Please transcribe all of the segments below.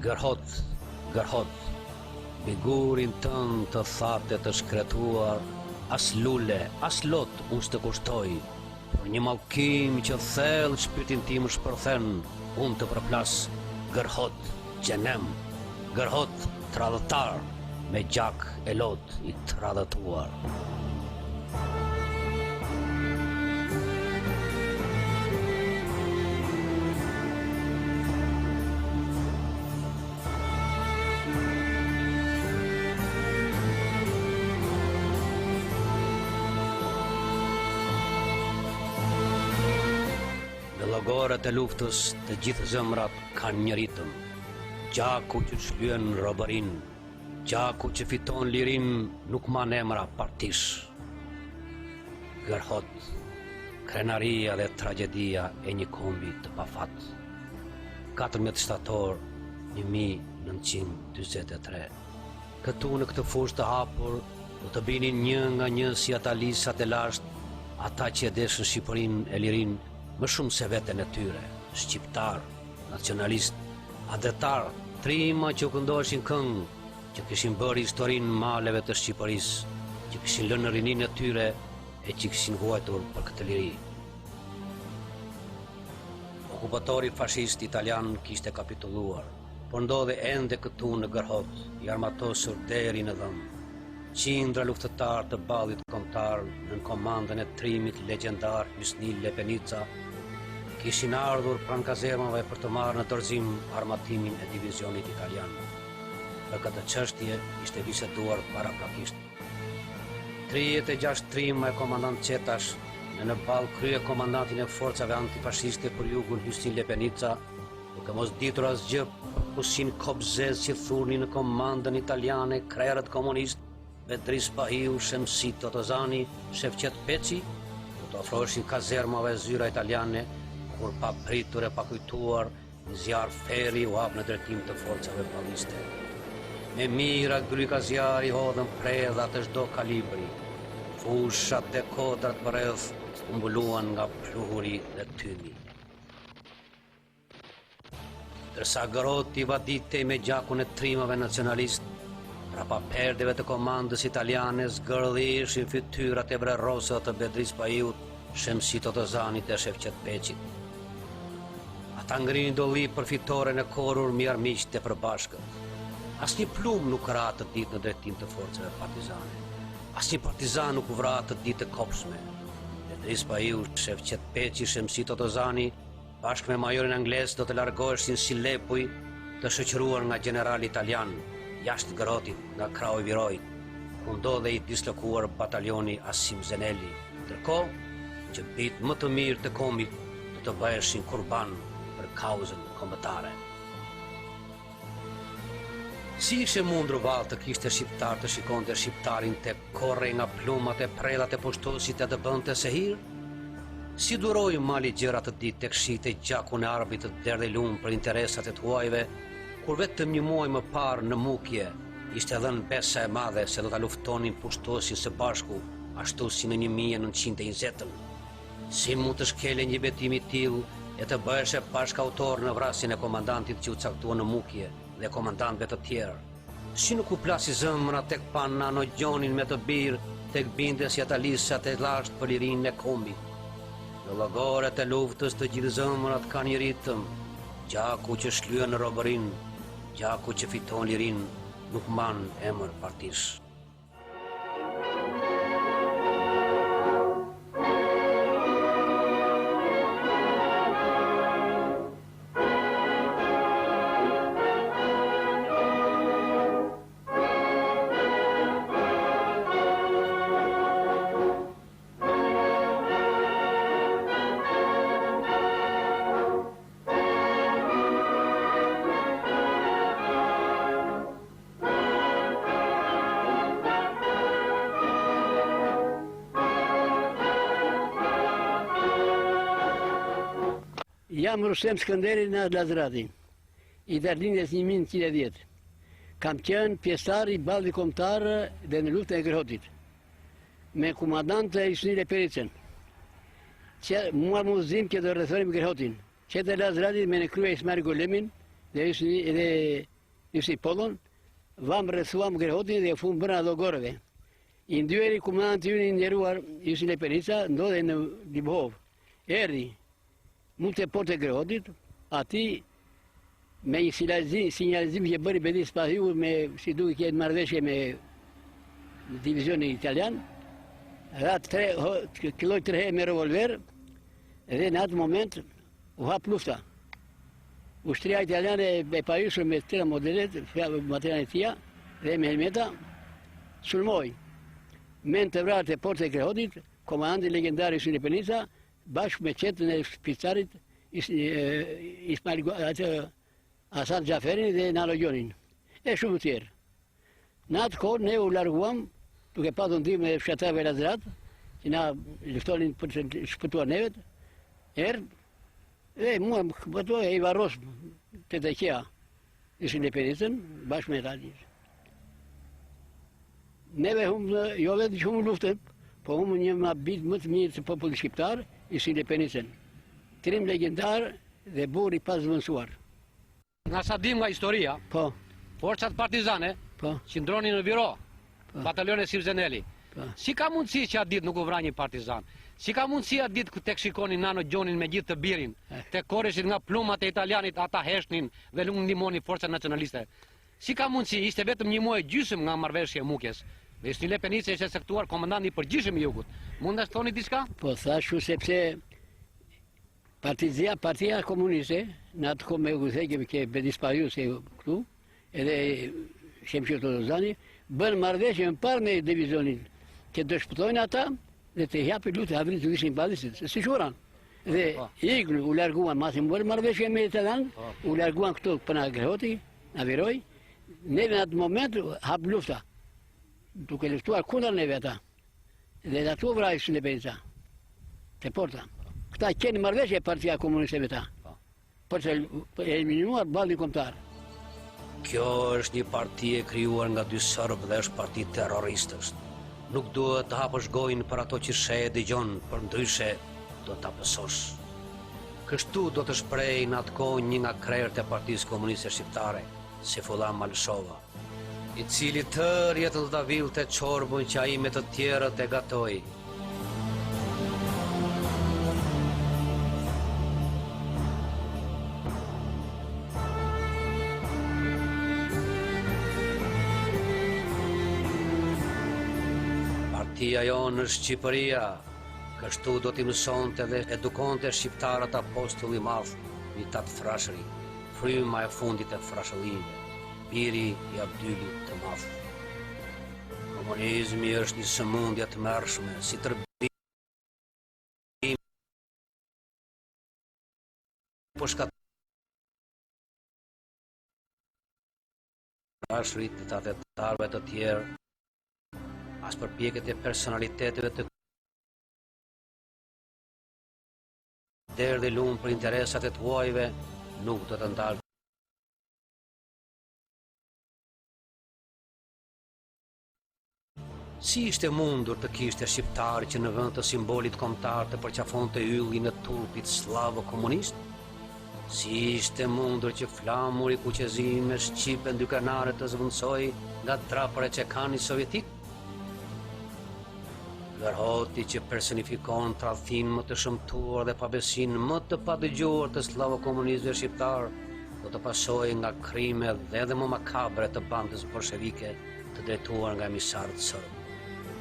Gërhot, gërhot, bigurin tënë të thate të shkretuar, as lule, as lot unë të kushtoj, por një mallkim që thellë shpirtin tim shpërthen, unë të përplas, gërhot, gjenem, gërhot, tradhëtar, me gjak e lot i tradhëtuar. Në llogorët e luftës të gjithë zemrat kanë një ritëm, gjaku që shlyen robërin, gjaku që fiton lirin nuk man emra partish. Gërhot, krenaria dhe tragedia e një kombi të pafat. 14 shtator 1943. Këtu në këtë fushë të hapur do të binin një nga një si ata lisat e lashtë, ata që e deshën Shqipërinë e lirin më shumë se veten e tyre, shqiptar, nacionalist, adretar, trima që u këndoheshin këngë, që kishin bërë historinë maleve të Shqipërisë, që kishin lënë rinin e tyre e që kishin huajtur për këtë liri. Okupatori fashist italian kishte kapitulluar, por ndodhe ende këtu në Gërhot, i armatosur deri në dhëmë. Qindra luftëtar të ballit kombëtar në komandën e trimit legjendar Hysni Lepenica kishin ardhur pranë kazermave për të marrë në dorëzim armatimin e divizionit italian. Për këtë çështje ishte biseduar paraprakisht. 36 trima e komandant Qetash në ballë krye komandantin e forcave antifashiste për jugun Hysni Lepenica, duke mos ditur asgjë për pushin kobzez që thurni në komandën italiane krerët komunist Bedris Pahiu, Shemsi Totozani, Shevqet Peci, do të ofroheshin kazermave zyra italiane, kur pa pritur e pa kujtuar, në zjarë Feri u hap në drejtim të forcave balliste. Me mira gryka zjarë i hodhën predha të çdo kalibri, fushat e kodrat përreth u mbuluan nga pluhuri dhe tymi. Dërsa Gërhoti vaditej me gjakun e trimave nacionalist, prapa perdeve të komandës italiane zgërdhishin fytyrat e vrerrosëve të Bedris Pahiut, Shemsi Totozanit e Shevqet Peçit. Ata ngrinin dolli për fitoren e korrur mi armiqtë e përbashkët. Asnjë plum nuk ra atë ditë në drejtim të forcave partizane. Asnjë partizan nuk vra atë ditë të kopshme. Bedris Pahiu, Shevqet Peçi, Shemsi Totozani, bashkë me majorin anglez do të largoheshin si lepuj të shoqëruar nga generali italian, jashtë Gërhotit nga krau i Virojit, ku ndodhej i dislokuar batalioni Asim Zeneli, ndërkohë që bitë më të mirë të kombit do të bëheshin kurban për kauzën kombëtare. Si ishe mundur vallë të kishte shqiptar të shikonte shqiptarin të korrej nga plumat e predhat e poshtosit e të bënte se hirë? Si duroi mali gjërat të ditë tek shite gjakun e arbit të derdhe lumë për interesat e të huajve, kur vetëm një muaj më parë në Mukje ishte dhënë besa e madhe se do ta luftonin pushtosin së bashku, ashtu si në 1920. Si mund të shkele një betim i tillë e të bëheshe bashkautor në vrasjen e komandantit që u caktua në Mukje dhe komandantëve të tjerë? Si nuk u plasi zëmra tek Panano Gjonin me të birë, tek bindesja të lisat e lashtë për lirinë e kombit? Në llogorët e luftës të gjithë zëmrat kanë një ritëm, gjaku që shlyen robërin, gjaku që fiton lirin, nuk man emër partish. Jam Rusem Skënderi në Lazrati, i Darlinjes 1910. Kam qenë pjesëtar i ballit kombëtar dhe në luftën e Gërhotit, me komandant Hysni Lepenicën, që mua më udhëzim që do rrethonim Gërhotin, që të Lazrati me në krye Ismail Golemin dhe ishte Pollon, vam rrethuam Grehotin dhe fum brenda llogorëve. I ndyeri komandanti ynë i nderuar, ishte Lepenica, ndodhe në Libhov. Erdhi mund të porte Grehotit, ati me një sinjalizim që bëri Bedis Pahiu si duke këtë marrëveshje me divizionin italian, killoj 3 herë me revolver dhe në atë moment u hap lufta. Ushtria italiane e pajishur me tëra modelet, materialet tia dhe me helmeta, sulmoj. Men të vrarë të porte Grehotit, komandanti legendar ishte Lepenica, bashkë me qetën e shpicarit Asad Gjaferin dhe Nalo Gjonin, e shumë tjerë. Në atë kohë ne u larguam, duke patur ndihmën e fshatarëve Lazarat, që na luftonin për të shpëtuar nevet, dhe mua më këpëtoj e i varros të të qea, ishin Lepenicën, bashkë me Radis. Neve humë, jo vetë që humë luftën, po humë një mabit më të mirë të popullit shqiptar, ishin Lepenicën. Trim legendar dhe burr i pazvendësuar. Nga sa dim nga historia, forcat partizane qëndronin në Viro, batalione Sivzeneli. Si ka mundësi që atë ditë nuk u vra një partizan? Si ka mundësi atë ditë tek shikonin Nano Gjonin me gjithë të birin, tek korreshin nga plumat e italianit, ata heshnin dhe nuk ndihmonin forcat nacionaliste? Si ka mundësi? Ishte vetëm një muaj gjysmë nga marrëveshja e Mukjes. Dhe ishte Lepenica ishte sektuar komandanti i përgjithshëm i Jugut. Mund të thoni diçka? Po thashu sepse Partia Komuniste, në atë kohë me u thekëm ke Bedis Pahiu se këtu, edhe Shemshir Todozani, bën marrëveshje më parë me divizionin, që do shpëtojnë ata dhe të japin lutë havrin të vishin balisit, si shuran. Dhe iglu u larguan, masim bërë marrëveshje me Italan, u larguan këtu për nga Grehoti, nga Viroj, neve në atë moment hap lufta, duke luftuar kundër neve ata. Dhe dhe atu vrajshë në Lepenica, të porta. Këta qenë marrëveshje Partia Komuniste me ta, për të eliminuar ballin kombëtar. Kjo është një parti e krijuar nga 2 serbë dhe është parti terroristës. Nuk duhet të hapësh gojën për ato që sheh e dëgjon, për ndryshe do ta pësosh. Kështu do të shpreh në atë kohë një nga krerët e Partisë Komuniste Shqiptare, Sefullah Malshova, i cili tërë jetën do ta villte çorbën që ai me të tjerët e gatoi. Partia jonë është Shqipëria, kështu do t'i mësonte dhe edukonte shqiptarët apostulli madh, një tatë frashëri, fryma e fundit e frashëllimit, biri i Abdylit të madh. Komunizmi është një sëmundje të mërshme, si tërbim po shkatërron frashërit të atetarëve të tjerë, as përpjekjet e personaliteteve të derë dhe lumë për interesat e të huajve nuk do të ndalë. Si ishte mundur të kishte shqiptari që në vend të simbolit kombëtar të përqafonte yllin e turpit slavo komunist? Si ishte mundur që flamur i kuqezim me shqipen dykanare të zvendësoj nga drapër e çekani sovjetik? Grehotti që personifikon tradhtin më të shëmtuar dhe pabesin më të padëgjuar të slavo-komunistëve shqiptar, do të pasojë nga krimet dhe edhe më makabre të bandës bolshevike të drejtuar nga emisarët sërbë.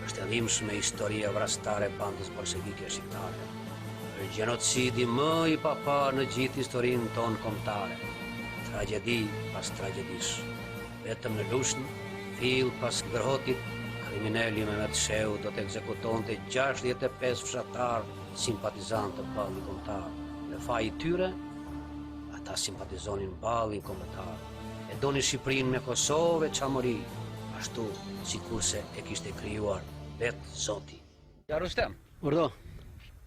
Është e dhimbshme historia vrastare e bandës bolshevike shqiptare. Është gjenocidi më i papar në gjithë historinë tonë kombëtare. Tragjedi pas tragjedisë. Vetëm në Lushnjë, fill pas Grehottit, kriminali Mehmet Sheu do të ekzekutonte 65 fshatar simpatizantë të ballit kombëtar. Dhe faji tyre, ata simpatizonin ballin kombëtar. E donin Shqipërinë me Kosovë e Çamori, ashtu sikurse e kishte krijuar vetë Zoti. Ja Rustem. Urdhë.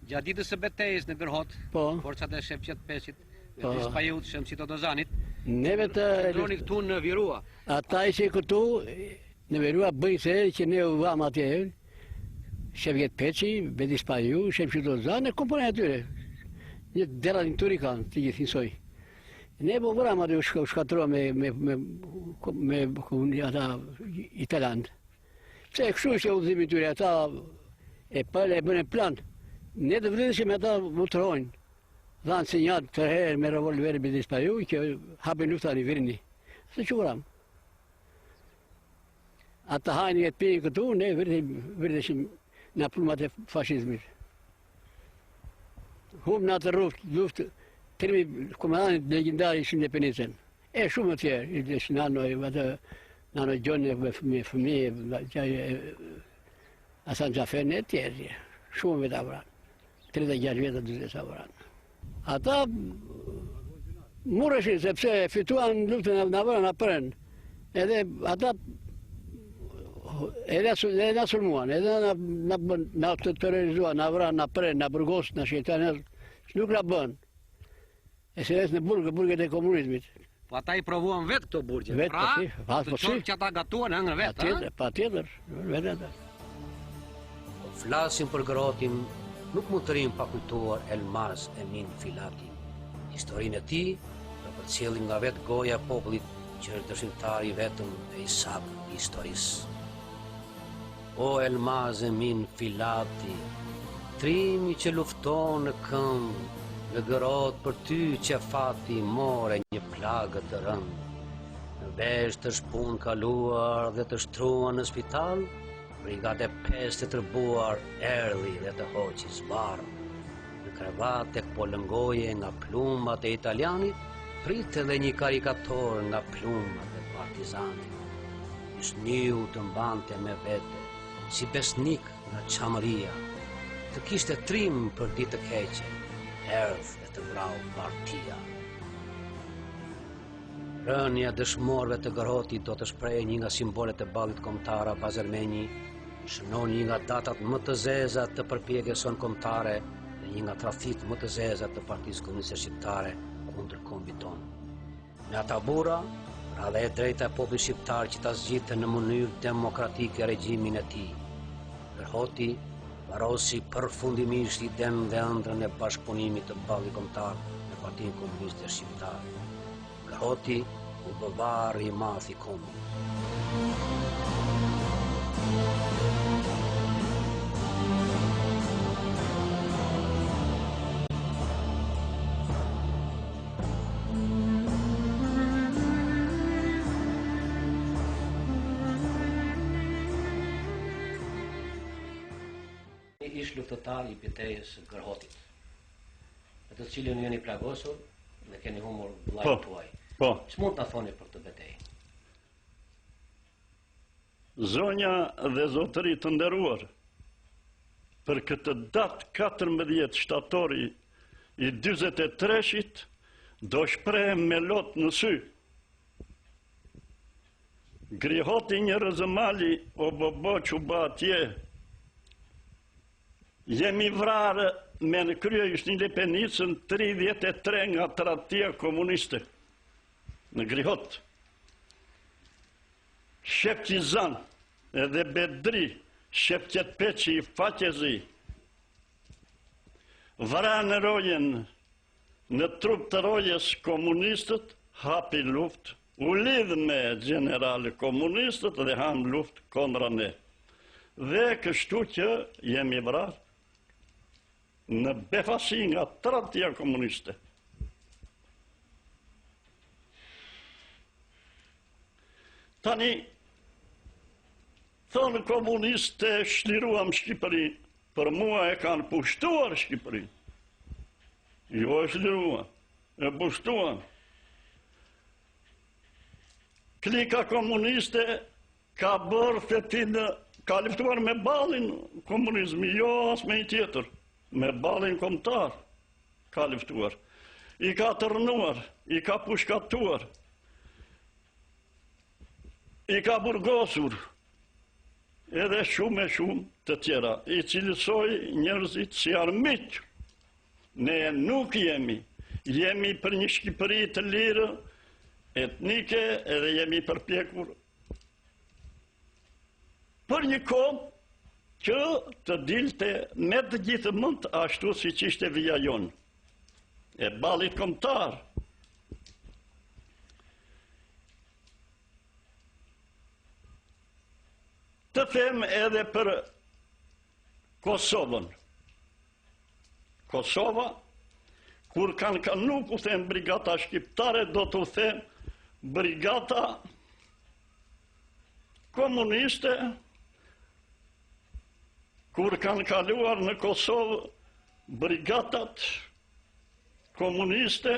Gjatë ditës së betejës në Grehot, forcat e Shefqet Peçit, Bedis Pahiut, Shemsi Todozanit, neve të ndroni këtu në Virua. Ata ishin këtu në Virua bëjnë se që ne u vam atje, Shefqet Peçi, Bedis Pahiu, Shemsi Todozani, komponent atyre. Një dera një turi kanë, të gjithë njësoj. Ne po vëram atë u shkatrua me ata italianë. Pse kështu që udhëzimi i tyre, ata e bënë plan. Ne të vëdheshim ata votërojnë. Dhanë sinjat të herë me revolveri me dispaju që hapin lufta në Virni. Se që vëram. Ata hajnë e të pinë këtu, ne vërdeshim në plumat e fashizmit. Hum në atë luftë, tërmi komandanit legendari ishë independencën. E shumë të tjerë, ishë nano Gjone me fëmije, Hasan Gjaferin e tjerë. Shumë vetë avranë. 36 vjetë, 20 avranë. Ata mureshin, sepse fituan luftën në vërën në përën. Edhe ata edhe na sulmuan, edhe na të terrorizuan, na vranë, na prën, na burgos, na shqiptarë, nuk na bën. E se në burget e komunizmit. Po ata i provuan vetë këto burgje. Vetë, pra, të qoftë që ata gatuan hëngër vetë. Patjetër, vetë. Flasim për Grotin, nuk mund të rim pa kujtuar Elmas Emin Filati. Historinë e tij do përcjellim nga vetë goja e popullit që është dëshmitari vetëm e i saktë i historisë. O Elmas Emin Filati, trimi që lufton në këmbë, në gërot për ty që fati more një plagë të rëndë. Në vesh të shpun kaluar dhe të shtruan në spital, brigade 5 të tërbuar erdhi dhe të hoqi zbarë. Në krevat e këpo lëngoje nga plumbat e italianit, pritë dhe një karikator nga plumbat e partizanit. Shniu të mbante me vete, si besnik nga qamëria, të kishte trim për ditë të keqe, erdh e të vrau partia. Rënja dëshmorëve të Grotit do të shprehë një nga simbolet e ballit kombëtar Bazërmeni, shënon një nga datat më të zeza të përpjekjes son kombëtare dhe një nga trafit më të zeza të Partisë Komuniste Shqiptare kundër kombit tonë. Me ata burra, ra dhe e drejta e popullit shqiptar që ta zgjidhte në mënyrë demokratike regjimin e tij. Groti varosi përfundimisht idenë dhe ëndrrën e bashkëpunimit të ballit kombëtar me Partinë Komuniste Shqiptare. Groti u bë varri i madh i kombit. Ish luftëtar i betejës së Gërhotit, në të cilën jeni plagosur dhe keni humur vllajt tuaj. Po. Ç'mund ta thoni për këtë betejë? Zonja dhe zotëri të nderuar, për këtë datë 14 shtatori i 43-shit, do shprehem me lot në sy. Grihoti një rëzëmali o bobo që ba atje, jemi vrarë me në krye ishtë një lepenicën 33 nga tradhtia komuniste në Grihot. Shepqizan edhe Bedri, Shepqet Peqi i Faqezi, vra në rojen në trup të rojes komunistët, hapi luft, u lidh me generale komunistët dhe ham luft kondra ne. Dhe kështu që jemi vrarë në befasi nga tradhtia komuniste. Tani, thonë komuniste shliruam Shqipëri, për mua e kanë pushtuar Shqipëri. Jo e shliruam, e pushtuan. Klika komuniste ka bërë fetinë, ka luftuar me ballin komunizmi, jo as me një tjetër. Me ballin kombëtar ka luftuar, i ka tërnuar, i ka pushkatuar, i ka burgosur, edhe shumë e shumë të tjera, i cilësoj njerëzit si armiq. Ne nuk jemi për një Shqipëri të lirë, etnike, edhe jemi përpjekur për një kohë që të dilte me të gjithë mund ashtu si që ishte vija jonë. E ballit kombëtar, Të them edhe për Kosovën. Kosova, kur kanë kanu, ku them brigata shqiptare, do të them brigata komuniste, kur kanë kaluar në Kosovë, brigatat komuniste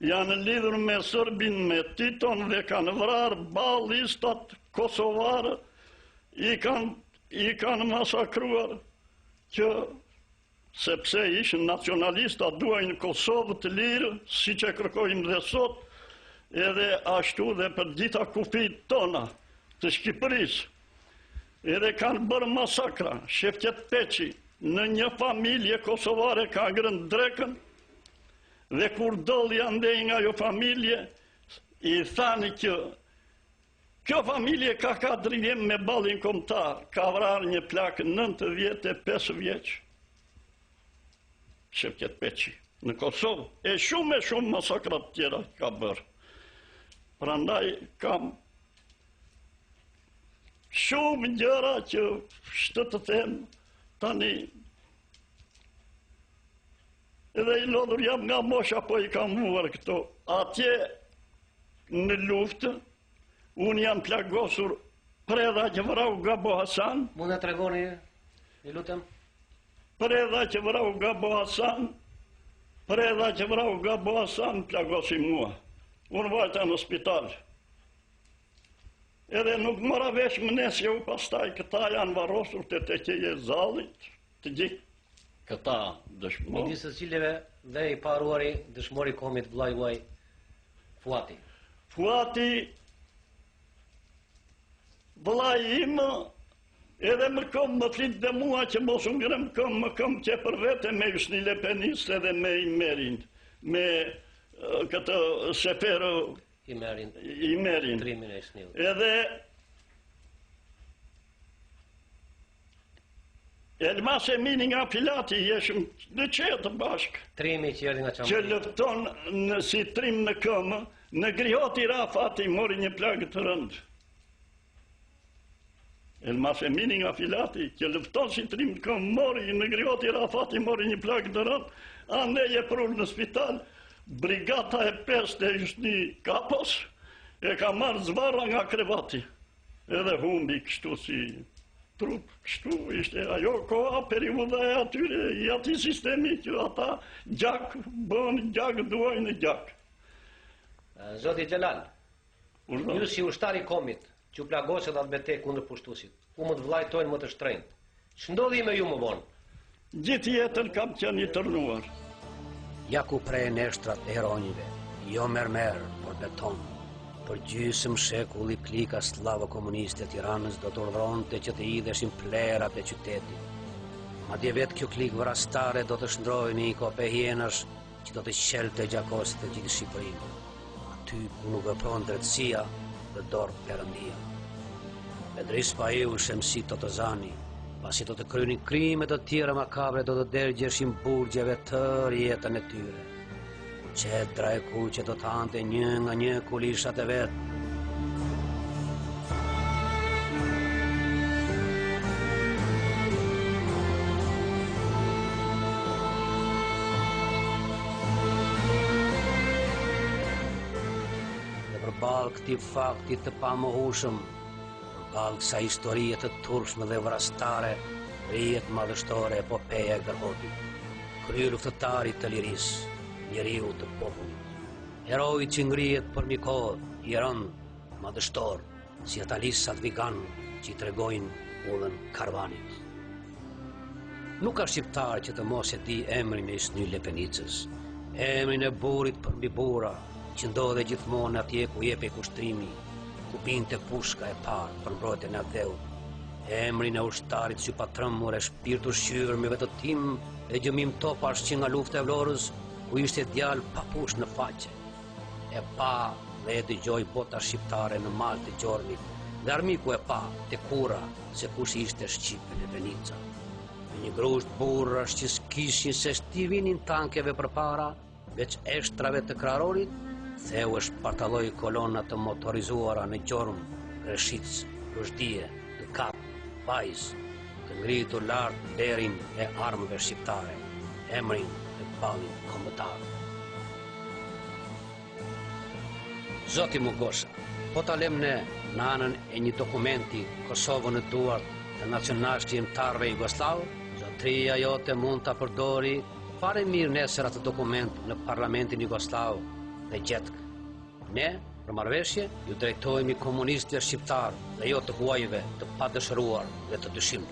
janë lidhur me Sërbin, me Titon dhe kanë vrarë ballistat kosovarë, i kanë masakruar që sepse ishin nacionalista, duajnë Kosovë të lirë, si që kërkojmë dhe sot, edhe ashtu dhe për gjitha kufit tona të Shqipërisë. Edhe kanë bërë masakra. Shefqet Peçi në një familje kosovare ka ngrënë drekën, dhe kur dolli andej nga jo familje, i thani që kjo familje ka 4 vjet me ballin kombëtar, ka vrarë një plak 95 vjeç. Shefqet Peçi në Kosovë, e shumë masakrat tjera ka bërë. Prandaj kam shumë gjëra që shtë të them tani. Edhe i lodhur jam nga mosha, po i kam muar këto. Atje në luftë, unë jam plagosur preda që vrau Gabo Hasan. Mund të tregoni, ju lutem? Preda që vrau Gabo Hasan, plagosi mua. Unë vajta në spital. Edhe nuk mora vesh më nesje u pastaj, këta janë varrosur të teqeje zallit, të gjithë këta dëshmor. Midis së cilëve dhe i paruari dëshmori komit vllai juaj Fuati. Fuati, vllai im, edhe më kom më flit dhe mua që mos u ngrem më kom që për vete me Hysni Lepeniste dhe me Imerin, me këtë Seferë Imerin. Trimin e Hysniut. Edhe Elmas Emini nga Pilati, jeshëm në qetë bashkë. Trimi që erdhi nga Që Çamuri. lëfton si trim në këmë, në Grihoti Rafati mori një plagë të rëndë. Elmas Emini nga Pilati, që lëfton si trim në këmë, mori në Grihoti Rafati mori një plagë të rëndë, andej e prur në spital, brigata e 5 e Hysni Kapos, e ka marrë zvarra nga krevati, edhe humbi kështu si trup, kështu ishte ajo koha, periuda e atyre, i ati sistemi që ata gjak, bën gjak, duajnë gjak. Zoti Xhelal, Urdhër. ju si ushtari i komit, që u plagoset atë betejë kundër pushtuesit, ku më të vllajtojnë më të shtrenjtë. Ç'ndodhi me ju më vonë? Gjithë jetën kam qenë i tërnuar. Ja ku prej neshtrat e heronjve, jo mermer, por beton. Për gjysmë shekulli klika slava komuniste e Tiranës do të urdhëronte që të idheshin plerat e qytetit. Madje vetë kjo klikë vrastare do të shndrojë në një kopë hienash që do të qelte gjakosit të gjithë Shqipërinë. Aty ku nuk vepron drejtësia dhe dorë perëndia. Bedris Paiu, Shemsi Totozani, pasi do të krynin krime të tjera makabre, do të dërgjeshin burgjeve tërë jetën e tyre. Qetra e kuqe do të hante një nga një kulishat e vetë. Dhe përballë këtij fakti të pamohueshëm, përballë kësaj historie të turpshme dhe vrastare, rrihet madhështore epopeja e Gërhotit, kryeluftëtari të lirisë, njeriu të popullit. Heroi që ngrihet për një kohë, i rënd, madhështor, si ata lisat vigan që i tregojnë udhën karvanit. Nuk ka shqiptar që të mos e di emrin e Hysni Lepenicës, emrin e burrit për mbi burra, që ndodhe gjithmonë atje ku jepej kushtrimi, ku binte pushka e parë për mbrojtjen e dheut, emrin e ushtarit si patrëmur e shpirtu shqyrë me vetëtim e gjëmim topash që nga lufta e Vlorës, ku ishte djalë pa push në faqe, e pa dhe e dëgjoj bota shqiptare në mal të gjormit, dhe armiku e pa të kura se kush ishte Shqipe Lepenica. Me një grusht burrash që s'kishin se shtivinin tankeve për para, veç eshtrave të krarorit, theu e shpartalloi kolona të motorizuara në gjorm, Reshic, Rushdie, të Kap, vajz, të ngritur lart derin e armëve shqiptare, emrin e ballit kombëtar. Zoti Mugosha, po ta lem ne në anën e një dokumenti Kosovën në duart të nacionalshqiptarëve jugoslav, zotria jote mund ta përdori fare mirë nesër atë dokument në Parlamentin Jugoslav dhe gjetk. Ne, për marrëveshje, ju drejtohemi komunistëve shqiptarë dhe jo të huajve të padëshëruar dhe të dyshimit.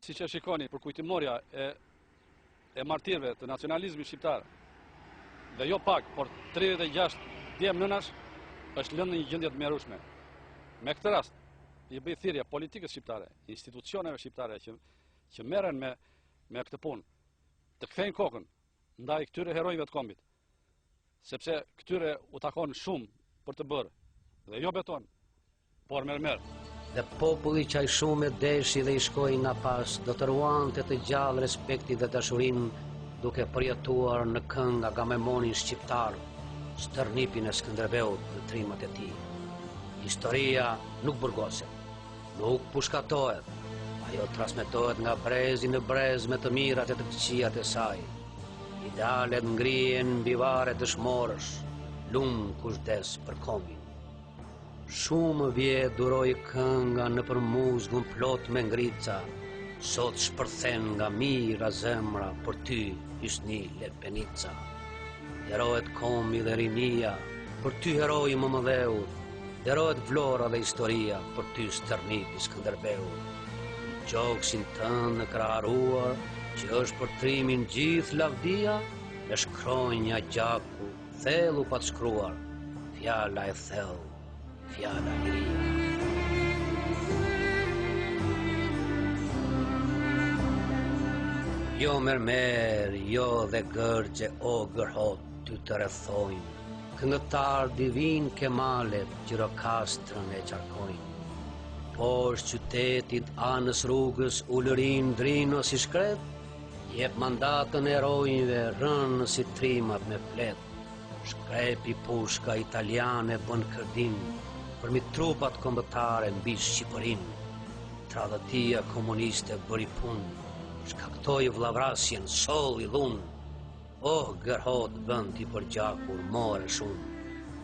Si që shikoni, për kujtimorja e martirëve të nacionalizmit shqiptar, dhe jo pak, por 36 djemë nënash, është lënë në një gjendje të mjerueshme. Me këtë rast, i bëj thirrje politikës shqiptare, institucioneve shqiptare që merren me këtë punë, të kthejnë kokën ndaj këtyre herojve të kombit, sepse këtyre u takon shumë për të bërë, dhe jo beton, por mermer. Dhe populli që ai shumë e deshi dhe i shkoi nga pas, do të ruante të gjallë respekti dhe dashurinë, duke përjetuar në këngë Agamemonin shqiptar, stërnipin e Skënderbeut dhe trimat e tij. Historia nuk burgoset, nuk pushkatohet, ajo transmetohet nga brezi në brez me të mirat e të këqijat e saj. Idealet ngrihen mbi varre dëshmorësh, lumë kushdes për kombin. Shumë vjet duroi kënga në për muzgun plot me ngrica, sot shpërthen nga mira zemra për ty Hysni Lerpenica. Heroet kombi dhe rinia, për ty heroi Momodheut, heroet vlora dhe historia, për ty Stërnipi Skënderbeut. Gjoksin tënd në kraharuar, që është për trimin gjithë lavdia, me shkronja gjaku, thellu pa të shkruar, fjala e thellë, fjala liria. Jo mermer, jo dhe gërgje o gërhot ty të rrethojnë, këngëtar divin Kemalet Gjirokastrën e qarkojnë. Poshtë qytetit anës rrugës ulërin drino si shkret, jep mandatën erojve rënë si trimat me flet. Shkrepi pushka italiane bën kërdin, përmi trupat kombëtare mbi Shqipërin. Tradhëtia komuniste bëri punë, shkaktoi vllavrasjen, solli dhunë. Oh, gërhot vend i për gjakur more shumë,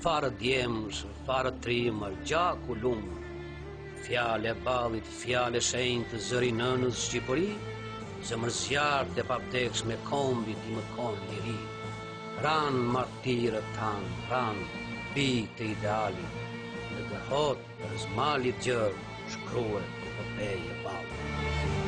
farë djemësh, farë trimër, gjaku lumë. Fjale ballit, fjale shenjtë, zëri nënës Shqipëri, zemërzjarë dhe pavdeks me kombit i më konë liri. Ranë martirët tanë, ranë bitë e idealit, në gërhot për zmalit gjërë, shkruet epopeje ballit.